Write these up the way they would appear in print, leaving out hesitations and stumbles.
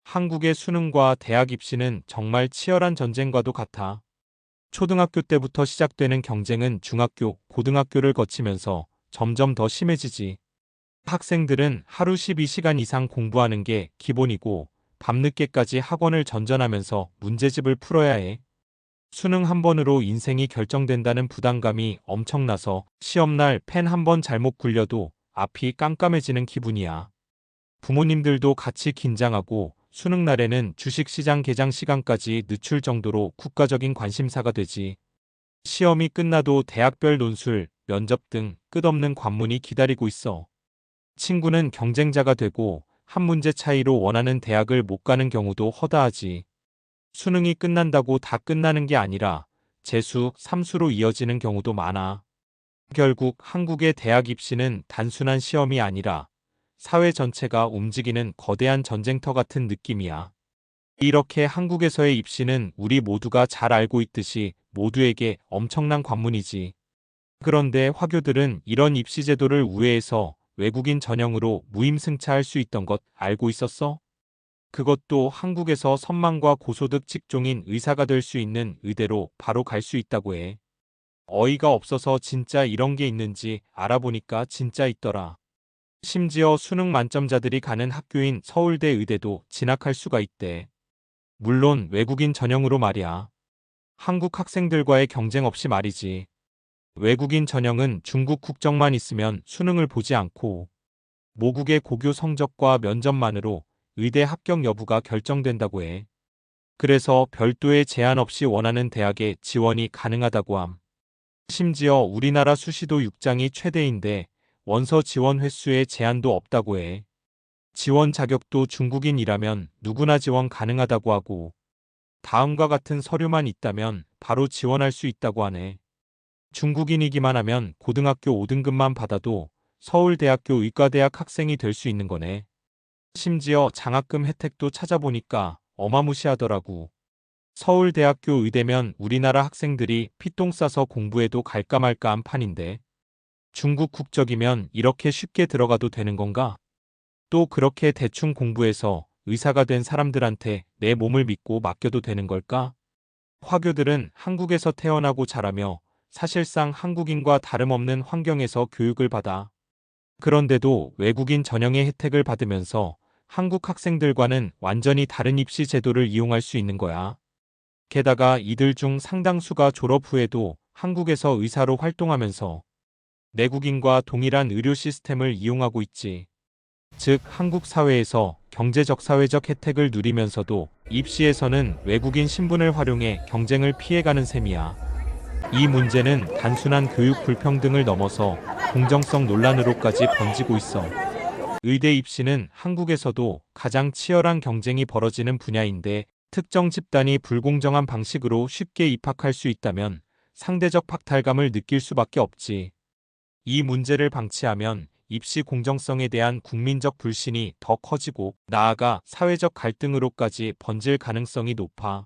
한국의 수능과 대학 입시는 정말 치열한 전쟁과도 같아. 초등학교 때부터 시작되는 경쟁은 중학교, 고등학교를 거치면서 점점 더 심해지지. 학생들은 하루 12시간 이상 공부하는 게 기본이고 밤늦게까지 학원을 전전하면서 문제집을 풀어야 해. 수능 한 번으로 인생이 결정된다는 부담감이 엄청나서 시험날 펜 한 번 잘못 굴려도 앞이 깜깜해지는 기분이야. 부모님들도 같이 긴장하고 수능 날에는 주식시장 개장 시간까지 늦출 정도로 국가적인 관심사가 되지. 시험이 끝나도 대학별 논술, 면접 등 끝없는 관문이 기다리고 있어. 친구는 경쟁자가 되고 한 문제 차이로 원하는 대학을 못 가는 경우도 허다하지. 수능이 끝난다고 다 끝나는 게 아니라 재수, 삼수로 이어지는 경우도 많아. 결국 한국의 대학 입시는 단순한 시험이 아니라 사회 전체가 움직이는 거대한 전쟁터 같은 느낌이야. 이렇게 한국에서의 입시는 우리 모두가 잘 알고 있듯이 모두에게 엄청난 관문이지. 그런데 화교들은 이런 입시 제도를 우회해서 외국인 전형으로 무임승차할 수 있던 것 알고 있었어? 그것도 한국에서 선망과 고소득 직종인 의사가 될 수 있는 의대로 바로 갈 수 있다고 해. 어이가 없어서 진짜 이런 게 있는지 알아보니까 진짜 있더라. 심지어 수능 만점자들이 가는 학교인 서울대 의대도 진학할 수가 있대. 물론 외국인 전형으로 말이야. 한국 학생들과의 경쟁 없이 말이지. 외국인 전형은 중국 국적만 있으면 수능을 보지 않고 모국의 고교 성적과 면접만으로 의대 합격 여부가 결정된다고 해. 그래서 별도의 제한 없이 원하는 대학에 지원이 가능하다고 함. 심지어 우리나라 수시도 6장이 최대인데 원서 지원 횟수에 제한도 없다고 해. 지원 자격도 중국인이라면 누구나 지원 가능하다고 하고 다음과 같은 서류만 있다면 바로 지원할 수 있다고 하네. 중국인이기만 하면 고등학교 5등급만 받아도 서울대학교 의과대학 학생이 될 수 있는 거네. 심지어 장학금 혜택도 찾아보니까 어마무시하더라고. 서울대학교 의대면 우리나라 학생들이 피똥 싸서 공부해도 갈까 말까 한 판인데 중국 국적이면 이렇게 쉽게 들어가도 되는 건가? 또 그렇게 대충 공부해서 의사가 된 사람들한테 내 몸을 믿고 맡겨도 되는 걸까? 화교들은 한국에서 태어나고 자라며 사실상 한국인과 다름없는 환경에서 교육을 받아. 그런데도 외국인 전형의 혜택을 받으면서 한국 학생들과는 완전히 다른 입시 제도를 이용할 수 있는 거야. 게다가 이들 중 상당수가 졸업 후에도 한국에서 의사로 활동하면서 내국인과 동일한 의료 시스템을 이용하고 있지. 즉, 한국 사회에서 경제적 사회적 혜택을 누리면서도 입시에서는 외국인 신분을 활용해 경쟁을 피해가는 셈이야. 이 문제는 단순한 교육 불평등을 넘어서 공정성 논란으로까지 번지고 있어. 의대 입시는 한국에서도 가장 치열한 경쟁이 벌어지는 분야인데 특정 집단이 불공정한 방식으로 쉽게 입학할 수 있다면 상대적 박탈감을 느낄 수밖에 없지. 이 문제를 방치하면 입시 공정성에 대한 국민적 불신이 더 커지고 나아가 사회적 갈등으로까지 번질 가능성이 높아.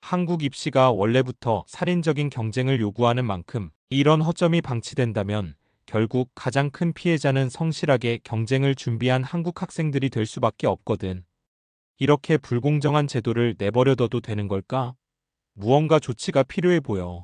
한국 입시가 원래부터 살인적인 경쟁을 요구하는 만큼 이런 허점이 방치된다면 결국 가장 큰 피해자는 성실하게 경쟁을 준비한 한국 학생들이 될 수밖에 없거든. 이렇게 불공정한 제도를 내버려둬도 되는 걸까? 무언가 조치가 필요해 보여.